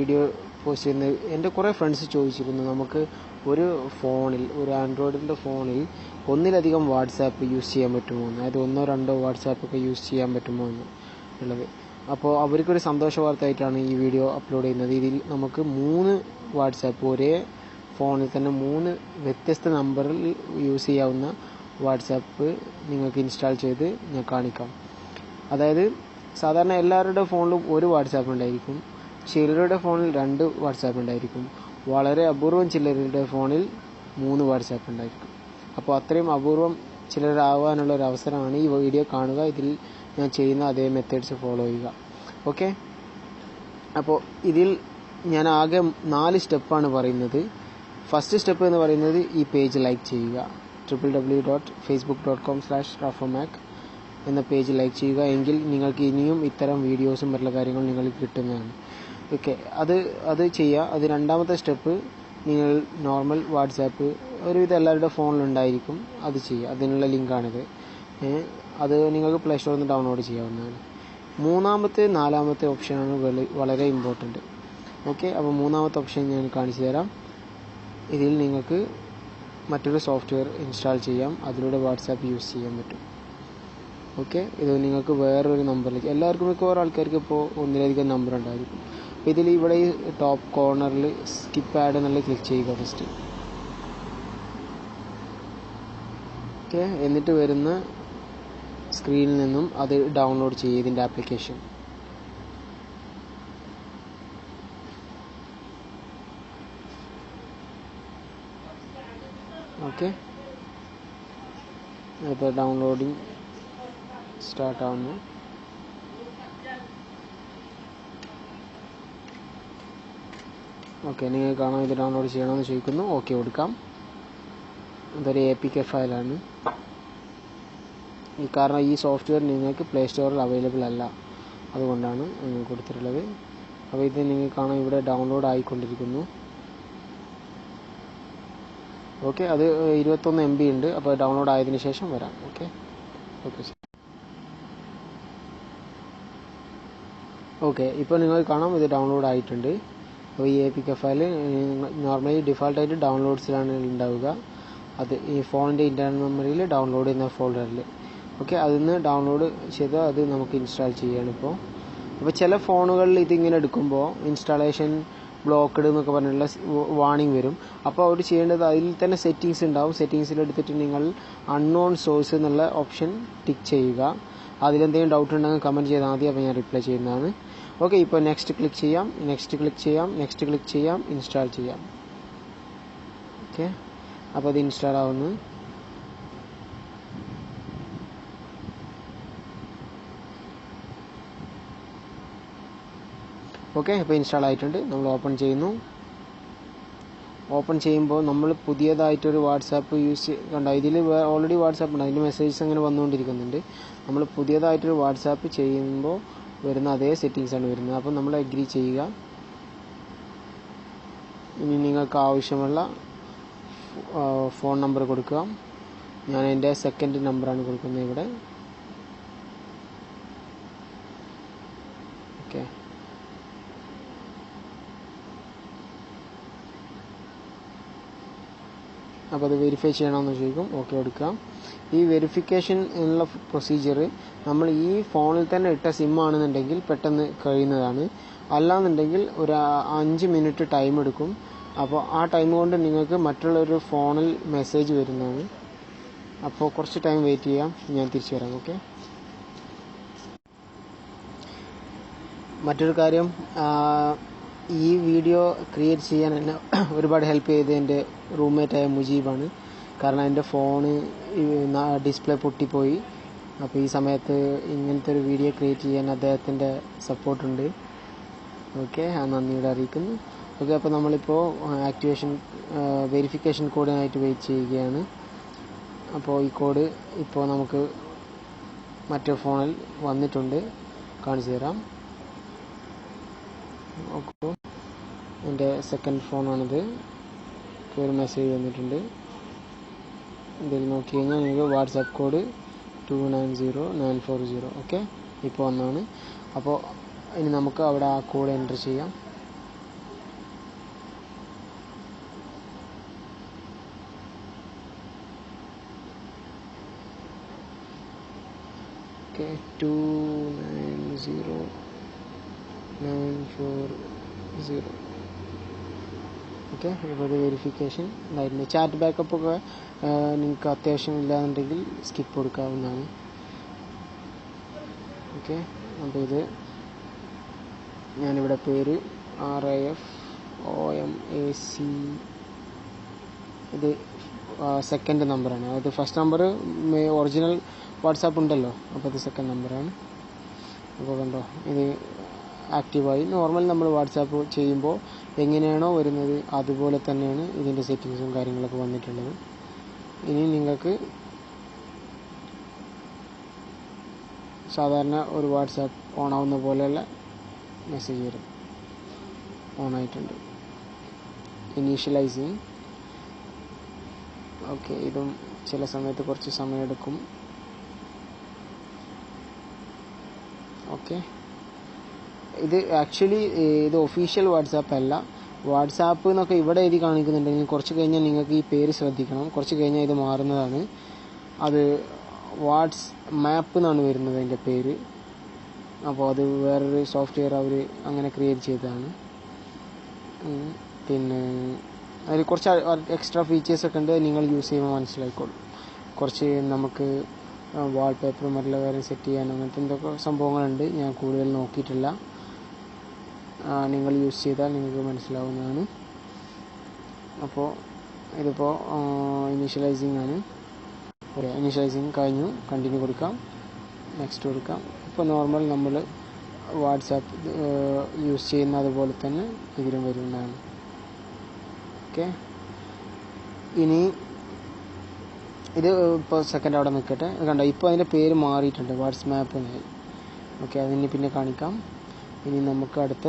Video post ചെയ്യുന്നത് എൻ്റെ കുറേ ഫ്രണ്ട്സ് ചോദിച്ചിരുന്നു, നമുക്ക് ഒരു ഫോണിൽ, ഒരു ആൻഡ്രോയിഡിൻ്റെ ഫോണിൽ ഒന്നിലധികം വാട്സാപ്പ് യൂസ് ചെയ്യാൻ പറ്റുമോ എന്ന്, അതായത് 1-2 വാട്സാപ്പൊക്കെ യൂസ് ചെയ്യാൻ പറ്റുമോ എന്ന് ഉള്ളത്. അപ്പോൾ അവർക്കൊരു സന്തോഷ വാർത്തയായിട്ടാണ് ഈ വീഡിയോ അപ്ലോഡ് ചെയ്യുന്നത്. ഇതിൽ നമുക്ക് 3 വാട്സാപ്പ്, ഒരേ ഫോണിൽ തന്നെ 3 വ്യത്യസ്ത നമ്പറിൽ യൂസ് ചെയ്യാവുന്ന വാട്സാപ്പ് നിങ്ങൾക്ക് ഇൻസ്റ്റാൾ ചെയ്ത് ഞാൻ കാണിക്കാം. അതായത് സാധാരണ എല്ലാവരുടെ ഫോണിലും ഒരു വാട്സാപ്പ് ഉണ്ടായിരിക്കും, ചിലരുടെ ഫോണിൽ 2 വാട്സാപ്പ് ഉണ്ടായിരിക്കും, വളരെ അപൂർവം ചിലരുടെ ഫോണിൽ 3 വാട്സാപ്പ് ഉണ്ടായിരിക്കും. അപ്പോൾ അത്രയും അപൂർവം ചിലരാവാനുള്ള ഒരു അവസരമാണ്. ഈ വീഡിയോ കാണുക, ഇതിൽ ഞാൻ ചെയ്യുന്ന അതേ മെത്തേഡ്സ് ഫോളോ ചെയ്യുക. ഓക്കെ, അപ്പോൾ ഇതിൽ ഞാൻ ആകെ 4 സ്റ്റെപ്പാണ് പറയുന്നത്. ഫസ്റ്റ് സ്റ്റെപ്പ് എന്ന് പറയുന്നത് ഈ പേജ് ലൈക്ക് ചെയ്യുക. www.facebook.com/rafomac എന്ന പേജ് ലൈക്ക് ചെയ്യുക. എങ്കിൽ നിങ്ങൾക്ക് ഇനിയും ഇത്തരം വീഡിയോസും മറ്റുള്ള കാര്യങ്ങളും നിങ്ങൾക്ക് കിട്ടുന്നതാണ്. ഓക്കെ, അത് ചെയ്യുക. അത് രണ്ടാമത്തെ സ്റ്റെപ്പ്, നിങ്ങൾ നോർമൽ വാട്സാപ്പ് ഒരുവിധം എല്ലാവരുടെ ഫോണിലുണ്ടായിരിക്കും, അത് ചെയ്യുക. അതിനുള്ള ലിങ്കാണിത്. അത് നിങ്ങൾക്ക് പ്ലേ സ്റ്റോറിൽ നിന്ന് ഡൗൺലോഡ് ചെയ്യാവുന്നതാണ്. മൂന്നാമത്തെ 4-ാമത്തെ ഓപ്ഷനാണ് വളരെ ഇമ്പോർട്ടൻറ്റ്. ഓക്കെ, അപ്പോൾ മൂന്നാമത്തെ ഓപ്ഷൻ ഞാൻ കാണിച്ചു തരാം. ഇതിൽ നിങ്ങൾക്ക് മറ്റൊരു സോഫ്റ്റ്വെയർ ഇൻസ്റ്റാൾ ചെയ്യാം, അതിലൂടെ വാട്സാപ്പ് യൂസ് ചെയ്യാൻ പറ്റും. ഓക്കെ, ഇത് നിങ്ങൾക്ക് വേറൊരു നമ്പറിലേക്ക്, എല്ലാവർക്കും മിക്കവാറും ആൾക്കാർക്ക് ഇപ്പോൾ ഒന്നിലധികം നമ്പർ ഉണ്ടായിരിക്കും. അപ്പോൾ ഇതിൽ ഇവിടെ ഈ ടോപ്പ് കോർണറിൽ സ്കിപ്പ് ആഡ് എന്നുള്ളത് ക്ലിക്ക് ചെയ്യുക ഫസ്റ്റ്. ഓക്കെ, എന്നിട്ട് വരുന്ന സ്ക്രീനിൽ നിന്നും അത് ഡൗൺലോഡ് ചെയ്യുക, ഇതിൻ്റെ ആപ്ലിക്കേഷൻ. ഓക്കെ, ഇപ്പോൾ ഡൗൺലോഡിങ് സ്റ്റാർട്ട് ആവുന്നു. ഓക്കെ, നിങ്ങൾ കാണാം, ഇത് ഡൗൺലോഡ് ചെയ്യണമെന്ന് ചോദിക്കുന്നു. ഓക്കെ കൊടുക്കാം. ഇതൊരു APK ഫയലാണ്. കാരണം ഈ സോഫ്റ്റ്വെയർ നിങ്ങൾക്ക് പ്ലേ സ്റ്റോറിൽ അവൈലബിൾ അല്ല, അതുകൊണ്ടാണ് കൊടുത്തിട്ടുള്ളത്. അപ്പോൾ ഇത് നിങ്ങൾ കാണാം, ഇവിടെ ഡൗൺലോഡ് ആയിക്കൊണ്ടിരിക്കുന്നു. ഓക്കെ, അത് 21 MB ഉണ്ട്. അപ്പോൾ ഡൗൺലോഡ് ആയതിനു ശേഷം വരാം. ഓക്കെ, ഓക്കെ, ഇപ്പോൾ നിങ്ങൾക്ക് കാണാം ഇത് ഡൗൺലോഡ് ആയിട്ടുണ്ട്. അപ്പോൾ ഈ APK ഫയൽ നോർമലി ഡിഫാൾട്ടായിട്ട് ഡൗൺലോഡ്സിലാണ് ഉണ്ടാവുക. അത് ഈ ഫോണിൻ്റെ ഇൻറ്റേർണൽ മെമ്മറിയിൽ ഡൗൺലോഡ് ചെയ്യുന്ന ഫോൾഡറിൽ. ഓക്കെ, അതിൽ നിന്ന് ഡൗൺലോഡ് ചെയ്ത് അത് നമുക്ക് ഇൻസ്റ്റാൾ ചെയ്യാണ് ഇപ്പോൾ. അപ്പോൾ ചില ഫോണുകളിൽ ഇതിങ്ങനെ എടുക്കുമ്പോൾ ഇൻസ്റ്റാളേഷൻ ബ്ലോക്ക്ഡ് എന്നൊക്കെ പറഞ്ഞുള്ള വാർണിംഗ് വരും. അപ്പോൾ അവർ ചെയ്യേണ്ടത്, അതിൽ തന്നെ സെറ്റിങ്സ് ഉണ്ടാവും. സെറ്റിങ്സിൽ എടുത്തിട്ട് നിങ്ങൾ അൺനോൺ സോഴ്സ് എന്നുള്ള ഓപ്ഷൻ ടിക്ക് ചെയ്യുക. അതിലെന്തെങ്കിലും ഡൗട്ട് ഉണ്ടെങ്കിൽ കമൻറ്റ് ചെയ്താൽ മതി, അപ്പോൾ ഞാൻ റിപ്ലൈ ചെയ്യുന്നതാണ്. ഓക്കെ, ഇപ്പോൾ നെക്സ്റ്റ് ക്ലിക്ക് ചെയ്യാം, ഇൻസ്റ്റാൾ ചെയ്യാം. ഓക്കെ, അപ്പോൾ അത് ഇൻസ്റ്റാൾ ആവുന്നു. ഓക്കെ, ഇപ്പോൾ ഇൻസ്റ്റാൾ ആയിട്ടുണ്ട്. നമ്മൾ ഓപ്പൺ ചെയ്യുന്നു. ഓപ്പൺ ചെയ്യുമ്പോൾ നമ്മൾ പുതിയതായിട്ടൊരു വാട്സാപ്പ് കണ്ട, ഇതിൽ ഓൾറെഡി വാട്സാപ്പ് ഉണ്ട്, അതിൻ്റെ മെസ്സേജസ് അങ്ങനെ വന്നുകൊണ്ടിരിക്കുന്നുണ്ട്. നമ്മൾ പുതിയതായിട്ടൊരു വാട്സാപ്പ് ചെയ്യുമ്പോൾ വരുന്ന അതേ സെറ്റിങ്സാണ് വരുന്നത്. അപ്പോൾ നമ്മൾ അഗ്രി ചെയ്യുക. ഇനി നിങ്ങൾക്ക് ആവശ്യമുള്ള ഫോൺ നമ്പർ കൊടുക്കുക. ഞാൻ എൻ്റെ സെക്കൻഡ് നമ്പറാണ് കൊടുക്കുന്നത് ഇവിടെ. ഓക്കെ, അപ്പോൾ അത് വെരിഫൈ ചെയ്യണമെന്ന് ചോദിക്കും. ഓക്കെ കൊടുക്കാം. ഈ വെരിഫിക്കേഷൻ എന്നുള്ള പ്രൊസീജിയർ നമ്മൾ ഈ ഫോണിൽ തന്നെ ഇട്ട സിം ആണെന്നുണ്ടെങ്കിൽ പെട്ടെന്ന് കഴിയുന്നതാണ്. അല്ലാന്നുണ്ടെങ്കിൽ ഒരു 5 മിനിറ്റ് ടൈം എടുക്കും. അപ്പോൾ ആ ടൈം കൊണ്ട് നിങ്ങൾക്ക് മറ്റുള്ളൊരു ഫോണിൽ മെസ്സേജ് വരുന്നതാണ്. അപ്പോൾ കുറച്ച് ടൈം വെയിറ്റ് ചെയ്യാം, ഞാൻ തിരിച്ചു വരാം. ഓക്കെ, മറ്റൊരു കാര്യം, ഈ വീഡിയോ ക്രിയേറ്റ് ചെയ്യാൻ എന്നെ ഒരുപാട് ഹെൽപ്പ് ചെയ്തത് എൻ്റെ റൂംമേറ്റായ മുജീബാണ്. കാരണം എൻ്റെ ഫോണ് ഡിസ്പ്ലേ പൊട്ടിപ്പോയി. അപ്പോൾ ഈ സമയത്ത് ഇങ്ങനത്തെ ഒരു വീഡിയോ ക്രിയേറ്റ് ചെയ്യാൻ അദ്ദേഹത്തിൻ്റെ സപ്പോർട്ടുണ്ട്. ഓക്കെ, ആ നന്ദിയോടെ അറിയിക്കുന്നു. ഓക്കെ, അപ്പോൾ നമ്മളിപ്പോൾ വെരിഫിക്കേഷൻ കോഡിനായിട്ട് വെയിറ്റ് ചെയ്യുകയാണ്. അപ്പോൾ ഈ കോഡ് ഇപ്പോൾ നമുക്ക് മറ്റേ ഫോണിൽ വന്നിട്ടുണ്ട്, കാണിച്ചു തരാം. ഓക്കെ, എൻ്റെ സെക്കൻഡ് ഫോണാണിത്. ഒരു മെസ്സേജ് വന്നിട്ടുണ്ട്. ഇതിൽ നോക്കി കഴിഞ്ഞാൽ നിങ്ങൾക്ക് വാട്സാപ്പ് കോഡ് 290940. ഓക്കെ, ഇപ്പോൾ വന്നാണ്. അപ്പോൾ ഇനി നമുക്ക് അവിടെ ആ കോഡ് എൻ്റർ ചെയ്യാം. ഓക്കെ 290940. ഓക്കെ, ഇപ്പോൾ ഇത് വെരിഫിക്കേഷൻ ഉണ്ടായിരുന്നു. ചാറ്റ് ബാക്കപ്പ് ഒക്കെ നിങ്ങൾക്ക് അത്യാവശ്യം ഇല്ലാന്നുണ്ടെങ്കിൽ സ്കിപ്പ് കൊടുക്കാവുന്നതാണ്. ഓക്കെ, അപ്പോൾ ഇത് ഞാനിവിടെ പേര് RAFOMAC, ഇത് സെക്കൻഡ് നമ്പറാണ്. അതായത് ഫസ്റ്റ് നമ്പർ ഒറിജിനൽ വാട്സാപ്പ് ഉണ്ടല്ലോ, അപ്പോൾ ഇത് സെക്കൻഡ് നമ്പറാണ്. അപ്പോൾ കണ്ടോ, ഇത് ആക്റ്റീവായി. നോർമൽ നമ്മൾ വാട്സാപ്പ് ചെയ്യുമ്പോൾ എങ്ങനെയാണോ വരുന്നത് അതുപോലെ തന്നെയാണ് ഇതിൻ്റെ സെറ്റിങ്സും കാര്യങ്ങളൊക്കെ വന്നിട്ടുള്ളത്. ഇനി നിങ്ങൾക്ക് സാധാരണ ഒരു വാട്സാപ്പ് ഓൺ ആവുന്ന പോലെയുള്ള മെസ്സേജ് വരും. ഓൺ ആയിട്ടുണ്ട്. ഇനീഷ്യലൈസിങ്. ഓക്കെ, ഇതും ചില സമയത്ത് കുറച്ച് സമയമെടുക്കും. ഓക്കെ, ഇത് ആക്ച്വലി ഇത് ഒഫീഷ്യൽ വാട്സാപ്പ് അല്ല. വാട്സാപ്പ് എന്നൊക്കെ ഇവിടെ എഴുതി കാണിക്കുന്നുണ്ടെങ്കിൽ കുറച്ച് കഴിഞ്ഞാൽ നിങ്ങൾക്ക് ഈ പേര് ശ്രദ്ധിക്കണം. കുറച്ച് കഴിഞ്ഞാൽ ഇത് മാറുന്നതാണ്. അത് വാട്സ് മാപ്പ് എന്നാണ് വരുന്നത് അതിൻ്റെ പേര്. അപ്പോൾ അത് വേറൊരു സോഫ്റ്റ്വെയർ അവർ അങ്ങനെ ക്രിയേറ്റ് ചെയ്തതാണ്. പിന്നെ അതിൽ കുറച്ച് എക്സ്ട്രാ ഫീച്ചേഴ്സൊക്കെ ഉണ്ട്. നിങ്ങൾ യൂസ് ചെയ്യുമ്പോൾ മനസ്സിലായിക്കോളും. കുറച്ച് നമുക്ക് വാൾപേപ്പറും മറ്റുള്ള കാര്യം സെറ്റ് ചെയ്യാൻ അങ്ങനത്തെ എന്തൊക്കെ സംഭവങ്ങളുണ്ട്. ഞാൻ കൂടുതൽ നോക്കിയിട്ടില്ല. നിങ്ങൾ യൂസ് ചെയ്താൽ നിങ്ങൾക്ക് മനസ്സിലാവുന്നതാണ്. അപ്പോൾ ഇതിപ്പോൾ ഇനീഷ്യലൈസിങ് ആണ്. ഓക്കെ, ഇനീഷ്യലൈസിങ് കഴിഞ്ഞു. കണ്ടിന്യൂ കൊടുക്കാം, നെക്സ്റ്റ് കൊടുക്കാം. ഇപ്പോൾ നോർമൽ നമ്മൾ വാട്സാപ്പ് യൂസ് ചെയ്യുന്ന അതുപോലെ തന്നെ ഇതിലും വരുന്നതാണ്. ഓക്കെ, ഇനി ഇത് ഇപ്പോൾ സെക്കൻഡ് അവിടെ നിൽക്കട്ടെ. കണ്ടോ, ഇപ്പോൾ അതിൻ്റെ പേര് മാറിയിട്ടുണ്ട്, വാട്സ്ആപ്പ് എന്നായി. ഓക്കെ, അതിന് പിന്നെ കാണിക്കാം. ഇനി നമുക്ക് അടുത്ത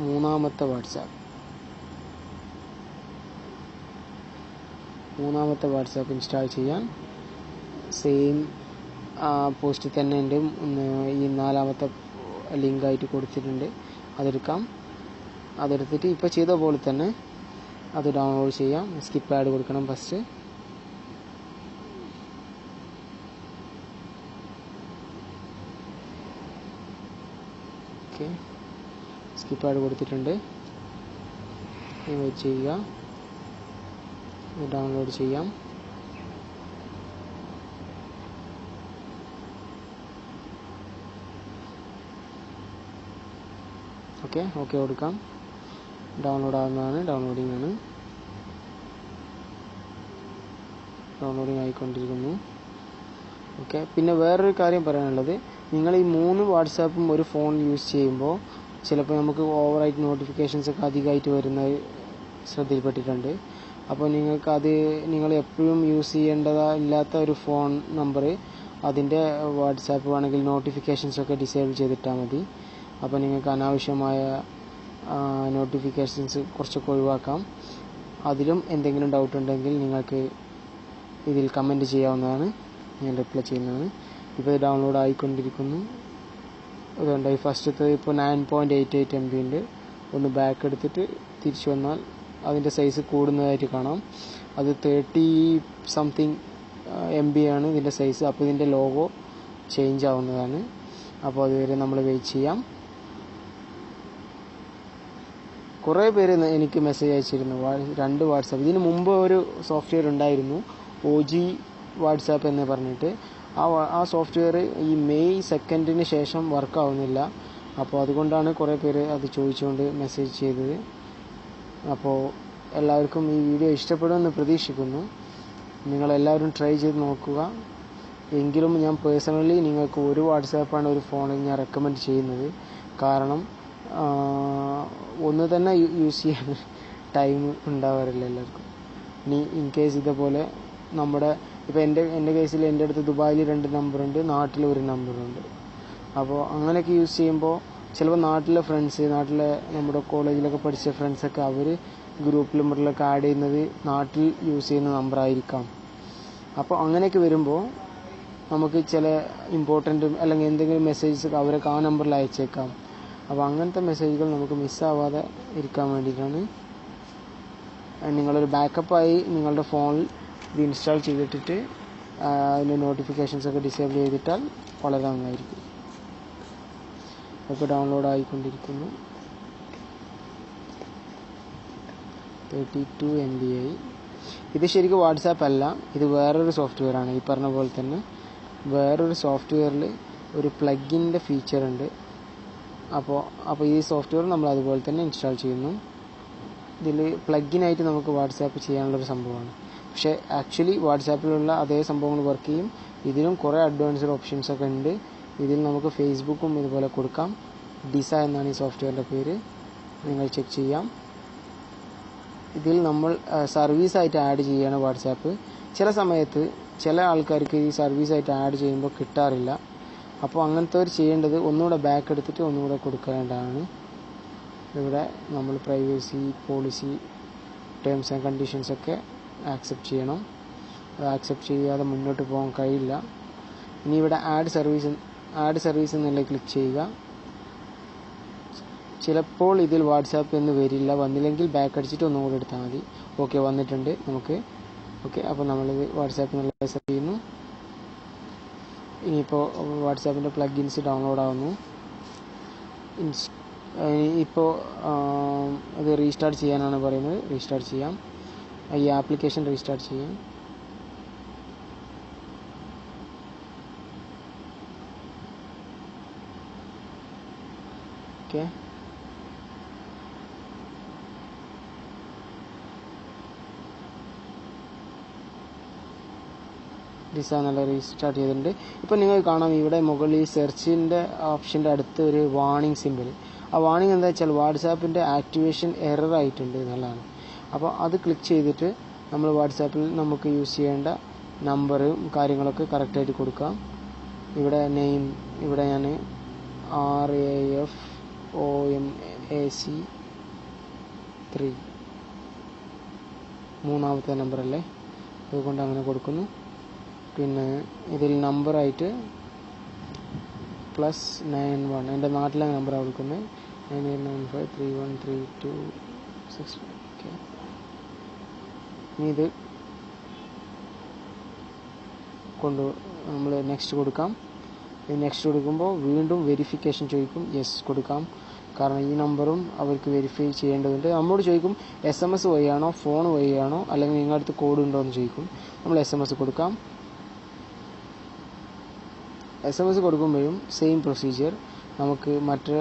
മൂന്നാമത്തെ വാട്സാപ്പ് ഇൻസ്റ്റാൾ ചെയ്യാൻ സെയിം പോസ്റ്റ് തന്നെ ഉണ്ട്. ഈ നാലാമത്തെ ലിങ്കായിട്ട് കൊടുത്തിട്ടുണ്ട്. അതെടുക്കാം. അതെടുത്തിട്ട് ഇപ്പോൾ ചെയ്ത പോലെ തന്നെ അത് ഡൗൺലോഡ് ചെയ്യാം. സ്കിപ്പ് ആഡ് കൊടുക്കണം ഫസ്റ്റ്. ഓക്കെ, സ്കിപ്പ് ആഡ് കൊടുത്തിട്ടുണ്ട്. വെയിറ്റ് ചെയ്യുക, ഡൗൺലോഡ് ചെയ്യാം. ഓക്കെ കൊടുക്കാം. ഡൗൺലോഡ് ആകുന്നതാണ്. ഡൗൺലോഡിങ് ആയിക്കൊണ്ടിരിക്കുന്നു. ഓക്കെ, പിന്നെ വേറൊരു കാര്യം പറയാനുള്ളത്, നിങ്ങൾ ഈ 3 വാട്സാപ്പും ഒരു ഫോൺ യൂസ് ചെയ്യുമ്പോൾ ചിലപ്പോൾ നമുക്ക് ഓവറായിട്ട് നോട്ടിഫിക്കേഷൻസ് ഒക്കെ അധികമായിട്ട് വരുന്നത് ശ്രദ്ധയിൽപ്പെട്ടിട്ടുണ്ട്. അപ്പോൾ നിങ്ങൾ എപ്പോഴും യൂസ് ചെയ്യേണ്ടതില്ലാത്ത ഒരു ഫോൺ നമ്പർ അതിൻ്റെ വാട്സാപ്പ് വേണമെങ്കിൽ നോട്ടിഫിക്കേഷൻസൊക്കെ ഡിസേബിൾ ചെയ്തിട്ടാൽ മതി. അപ്പോൾ നിങ്ങൾക്ക് അനാവശ്യമായ നോട്ടിഫിക്കേഷൻസ് കുറച്ചൊക്കെ ഒഴിവാക്കാം. അതിലും എന്തെങ്കിലും ഡൗട്ട് ഉണ്ടെങ്കിൽ നിങ്ങൾക്ക് ഇതിൽ കമൻറ്റ് ചെയ്യാവുന്നതാണ്. ഞാൻ റിപ്ലൈ ചെയ്യുന്നതാണ്. ഇപ്പോൾ ഇത് ഡൗൺലോഡ് ആയിക്കൊണ്ടിരിക്കുന്നു. അതുകൊണ്ട് ഈ ഫസ്റ്റത്തെ ഇപ്പോൾ 9.88 MB ഉണ്ട്. ഒന്ന് ബാക്ക് എടുത്തിട്ട് തിരിച്ചു വന്നാൽ അതിൻ്റെ സൈസ് കൂടുന്നതായിട്ട് കാണാം. അത് 30 സംതിങ് MB ആണ് ഇതിൻ്റെ സൈസ്. അപ്പോൾ ഇതിൻ്റെ ലോഗോ ചേഞ്ച് ആവുന്നതാണ്. അപ്പോൾ അതുവരെ നമ്മൾ വെയിറ്റ് ചെയ്യാം. കുറേ പേര് എനിക്ക് മെസ്സേജ് അയച്ചിരുന്നു 2 വാട്സാപ്പ്. ഇതിന് മുമ്പ് ഒരു സോഫ്റ്റ്വെയർ ഉണ്ടായിരുന്നു, OG വാട്സാപ്പ് എന്ന് പറഞ്ഞിട്ട്. ആ സോഫ്റ്റ്വെയർ ഈ മെയ് 2 ശേഷം വർക്ക് ആവുന്നില്ല. അപ്പോൾ അതുകൊണ്ടാണ് കുറേ പേര് അത് ചോദിച്ചുകൊണ്ട് മെസ്സേജ് ചെയ്തത്. അപ്പോൾ എല്ലാവർക്കും ഈ വീഡിയോ ഇഷ്ടപ്പെടുമെന്ന് പ്രതീക്ഷിക്കുന്നു. നിങ്ങളെല്ലാവരും ട്രൈ ചെയ്ത് നോക്കുക. എങ്കിലും ഞാൻ പേഴ്സണലി നിങ്ങൾക്ക് ഒരു വാട്സാപ്പാണ് ഒരു ഫോണിൽ ഞാൻ റെക്കമെൻഡ് ചെയ്യുന്നത്. കാരണം ഒന്ന് തന്നെ യൂസ് ചെയ്യാൻ ടൈം ഉണ്ടാവാറില്ല എല്ലാവർക്കും. ഇനി ഇൻ കേസ് ഇതേപോലെ ഇപ്പോൾ എൻ്റെ കേസിൽ എൻ്റെ അടുത്ത് ദുബായിൽ 2 നമ്പറുണ്ട്, നാട്ടിൽ 1 നമ്പറുണ്ട്. അപ്പോൾ അങ്ങനെയൊക്കെ യൂസ് ചെയ്യുമ്പോൾ ചിലപ്പോൾ നാട്ടിലെ നമ്മുടെ കോളേജിലൊക്കെ പഠിച്ച ഫ്രണ്ട്സൊക്കെ അവർ ഗ്രൂപ്പിലും മറ്റിലൊക്കെ ആഡ് ചെയ്യുന്നത് നാട്ടിൽ യൂസ് ചെയ്യുന്ന നമ്പറായിരിക്കാം. അപ്പോൾ അങ്ങനെയൊക്കെ വരുമ്പോൾ നമുക്ക് ചില ഇമ്പോർട്ടൻ്റ് അല്ലെങ്കിൽ എന്തെങ്കിലും മെസ്സേജസ് അവരൊക്കെ ആ നമ്പറിൽ അയച്ചേക്കാം. അപ്പോൾ അങ്ങനത്തെ മെസ്സേജുകൾ നമുക്ക് മിസ്സാവാതെ ഇരിക്കാൻ വേണ്ടിയിട്ടാണ് നിങ്ങളൊരു ബാക്കപ്പായി നിങ്ങളുടെ ഫോണിൽ ഇത് ഇൻസ്റ്റാൾ ചെയ്തിട്ടിട്ട് അതിൻ്റെ നോട്ടിഫിക്കേഷൻസൊക്കെ ഡിസേബിൾ ചെയ്തിട്ടാൽ വളരെ നന്നായിരിക്കും. ഇപ്പോൾ ഡൗൺലോഡ് ആയിക്കൊണ്ടിരിക്കുന്നു. 32 MB ആയി. ഇത് ശരിക്കും വാട്സാപ്പ് അല്ല, ഇത് വേറൊരു സോഫ്റ്റ്വെയർ ആണ്. ഈ പറഞ്ഞ പോലെ തന്നെ വേറൊരു സോഫ്റ്റ്വെയറിൽ ഒരു പ്ലഗിൻ്റെ ഫീച്ചർ ഉണ്ട്. അപ്പോൾ ഈ സോഫ്റ്റ്വെയർ നമ്മൾ അതുപോലെ തന്നെ ഇൻസ്റ്റാൾ ചെയ്യുന്നു. ഇതിൽ പ്ലഗിനായിട്ട് നമുക്ക് വാട്സാപ്പ് ചെയ്യാനുള്ളൊരു സംഭവമാണ്. പക്ഷേ ആക്ച്വലി വാട്സാപ്പിലുള്ള അതേ സംഭവങ്ങൾ വർക്ക് ചെയ്യും. ഇതിലും കുറേ അഡ്വാൻസ്ഡ് ഓപ്ഷൻസ് ഒക്കെ ഉണ്ട്. ഇതിൽ നമുക്ക് ഫേസ്ബുക്കും ഇതുപോലെ കൊടുക്കാം. ഡിസ എന്നാണ് ഈ സോഫ്റ്റ്വെയറിൻ്റെ പേര്. നിങ്ങൾ ചെക്ക് ചെയ്യാം. ഇതിൽ നമ്മൾ സർവീസായിട്ട് ആഡ് ചെയ്യുകയാണ് വാട്സാപ്പ്. ചില സമയത്ത് ചില ആൾക്കാർക്ക് ഈ സർവീസായിട്ട് ആഡ് ചെയ്യുമ്പോൾ കിട്ടാറില്ല. അപ്പോൾ അങ്ങനത്തെ ഒരു ചെയ്യേണ്ടത് ഒന്നുകൂടെ ബാക്ക് എടുത്തിട്ട് ഒന്നുകൂടെ കൊടുക്കേണ്ടതാണ്. ഇവിടെ നമ്മൾ പ്രൈവസി പോളിസി ടേംസ് ആൻഡ് കണ്ടീഷൻസൊക്കെ ആക്സെപ്റ്റ് ചെയ്യണം. അത് ആക്സെപ്റ്റ് ചെയ്യാതെ മുന്നോട്ട് പോകാൻ കഴിയില്ല. ഇനി ഇവിടെ ആഡ് സർവീസ് എന്നുള്ള ക്ലിക്ക് ചെയ്യുക. ചിലപ്പോൾ ഇതിൽ വാട്സാപ്പ് എന്ന് വരില്ല. വന്നില്ലെങ്കിൽ ബാക്ക് അടിച്ചിട്ട് ഒന്നും കൂടെ എടുത്താൽ മതി. ഓക്കെ, വന്നിട്ടുണ്ട് നമുക്ക്. ഓക്കെ, അപ്പോൾ നമ്മളിത് വാട്സാപ്പ് എന്നുള്ള സെറ്റ് ചെയ്യുന്നു. ഇനിയിപ്പോൾ വാട്സാപ്പിൻ്റെ പ്ലഗിൻസ് ഡൗൺലോഡ് ആവുന്നു. ഇപ്പോൾ ഇത് റീസ്റ്റാർട്ട് ചെയ്യാനാണ് പറയുന്നത്. റീസ്റ്റാർട്ട് ചെയ്യാം. ഈ ആപ്ലിക്കേഷൻ റീസ്റ്റാർട്ട് ചെയ്യാം. ഓക്കെ, ഡിസ എന്നുള്ള റീസ്റ്റാർട്ട് ചെയ്തിട്ടുണ്ട്. ഇപ്പോൾ നിങ്ങൾക്ക് കാണാം ഇവിടെ മുകളിൽ സെർച്ചിൻ്റെ ഓപ്ഷൻ്റെ അടുത്ത് ഒരു വാർണിംഗ് സിമ്പിൾ. ആ വാർണിംഗ് എന്താ വെച്ചാൽ വാട്സാപ്പിൻ്റെ ആക്ടിവേഷൻ എറർ ആയിട്ടുണ്ട് എന്നുള്ളതാണ്. അപ്പോൾ അത് ക്ലിക്ക് ചെയ്തിട്ട് നമ്മൾ വാട്സാപ്പിൽ നമുക്ക് യൂസ് ചെയ്യേണ്ട നമ്പറും കാര്യങ്ങളൊക്കെ കറക്റ്റായിട്ട് കൊടുക്കാം. ഇവിടെ നെയിം, ഇവിടെ ഞാൻ RAFOMAC3 മൂന്നാമത്തെ നമ്പറല്ലേ, അതുകൊണ്ട് അങ്ങനെ കൊടുക്കുന്നു. പിന്നെ ഇതിൽ നമ്പറായിട്ട് +91 എൻ്റെ നാട്ടിലെ നമ്പറാണ് കൊടുക്കുന്നത്. 9895313265. ഓക്കെ, ഇനി ഇത് നമ്മൾ നെക്സ്റ്റ് കൊടുക്കാം. നെക്സ്റ്റ് കൊടുക്കുമ്പോൾ വീണ്ടും വെരിഫിക്കേഷൻ ചോദിക്കും. യെസ് കൊടുക്കാം. കാരണം ഈ നമ്പറും അവർക്ക് വെരിഫൈ ചെയ്യേണ്ടതുണ്ട്. നമ്മോട് ചോദിക്കും SMS വഴിയാണോ ഫോൺ വഴിയാണോ അല്ലെങ്കിൽ നിങ്ങളുടെ അടുത്ത് കോഡ് ഉണ്ടോ എന്ന് ചോദിക്കും. നമ്മൾ SMS കൊടുക്കാം. SMS കൊടുക്കുമ്പോഴും സെയിം പ്രൊസീജിയർ. നമുക്ക് മറ്റേ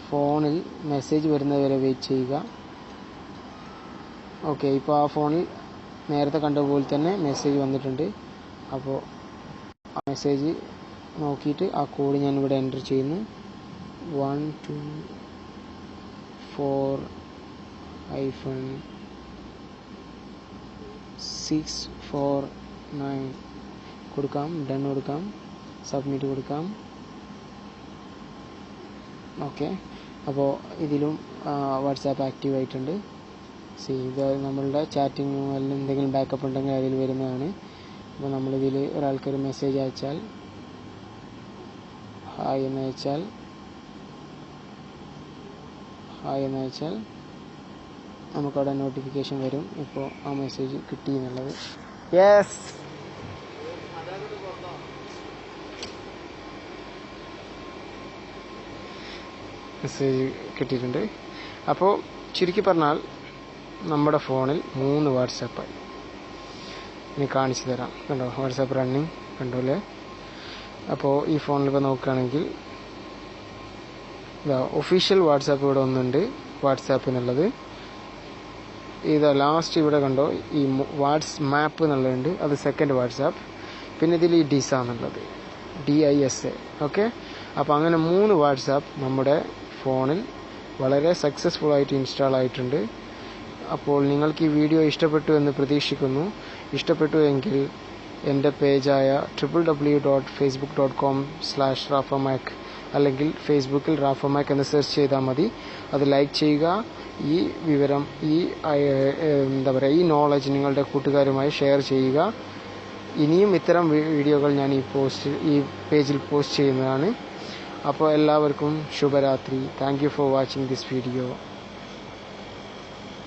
ഫോണിൽ മെസ്സേജ് വരുന്നതുവരെ വെയിറ്റ് ചെയ്യുക. ഓക്കെ, ഇപ്പോൾ ആ ഫോണിൽ നേരത്തെ കണ്ട പോലെ തന്നെ മെസ്സേജ് വന്നിട്ടുണ്ട്. അപ്പോൾ ആ മെസ്സേജ് നോക്കിയിട്ട് ആ കോഡ് ഞാൻ ഇവിടെ എൻ്റർ ചെയ്യുന്നു. 124-649 കൊടുക്കാം. ഡൺ കൊടുക്കാം. സബ്മിറ്റ് കൊടുക്കാം. ഓക്കെ, അപ്പോൾ ഇതിലും വാട്സാപ്പ് ആക്റ്റീവ് ആയിട്ടുണ്ട്. ഇത് നമ്മളുടെ ചാറ്റിംഗ് അല്ലെങ്കിൽ എന്തെങ്കിലും ബാക്കപ്പ് ഉണ്ടെങ്കിൽ അതിൽ വരുന്നതാണ്. അപ്പോൾ നമ്മളിതിൽ ഒരാൾക്കൊരു മെസ്സേജ് അയച്ചാൽ ഹായ് എന്ന് അയച്ചാൽ നമുക്കവിടെ നോട്ടിഫിക്കേഷൻ വരും. ഇപ്പോൾ ആ മെസ്സേജ് കിട്ടി എന്നുള്ളത്. യെസ്, മെസ്സേജ് കിട്ടിയിട്ടുണ്ട്. അപ്പോൾ ചുരുക്കി പറഞ്ഞാൽ നമ്മുടെ ഫോണിൽ 3 വാട്സാപ്പായി. ഇനി കാണിച്ചു തരാം. കണ്ടോ, വാട്സാപ്പ് റണ്ണിങ് കണ്ടോല്ലേ. അപ്പോൾ ഈ ഫോണിൽ ഇപ്പോൾ നോക്കുകയാണെങ്കിൽ ഇതാ ഒഫീഷ്യൽ വാട്സാപ്പ് ഇവിടെ ഒന്നുണ്ട്, വാട്സാപ്പ് എന്നുള്ളത്. ഇതാ ലാസ്റ്റ് ഇവിടെ കണ്ടോ ഈ വാട്സ്മാപ്പ് എന്നുള്ളതുണ്ട്, അത് സെക്കൻഡ് വാട്സാപ്പ്. പിന്നെ ഇതിൽ ഈ ഡിസ എന്നുള്ളത്, DISA. ഓക്കെ, അപ്പോൾ അങ്ങനെ 3 വാട്സാപ്പ് നമ്മുടെ ഫോണിൽ വളരെ സക്സസ്ഫുൾ ആയിട്ട് ഇൻസ്റ്റാൾ ആയിട്ടുണ്ട്. അപ്പോൾ നിങ്ങൾക്ക് ഈ വീഡിയോ ഇഷ്ടപ്പെട്ടു എന്ന് പ്രതീക്ഷിക്കുന്നു. ഇഷ്ടപ്പെട്ടു എങ്കിൽ എൻ്റെ പേജായ www.facebook.com/RafaMac അല്ലെങ്കിൽ ഫേസ്ബുക്കിൽ റാഫമാക് എന്ന് സെർച്ച് ചെയ്താൽ മതി. അത് ലൈക്ക് ചെയ്യുക. ഈ വിവരം ഈ നോളജ് നിങ്ങളുടെ കൂട്ടുകാരുമായി ഷെയർ ചെയ്യുക. ഇനിയും ഇത്തരം വീഡിയോകൾ ഞാൻ ഈ പേജിൽ പോസ്റ്റ് ചെയ്യുന്നതാണ്. അപ്പോൾ എല്ലാവർക്കും ശുഭരാത്രി. Thank you for watching this video.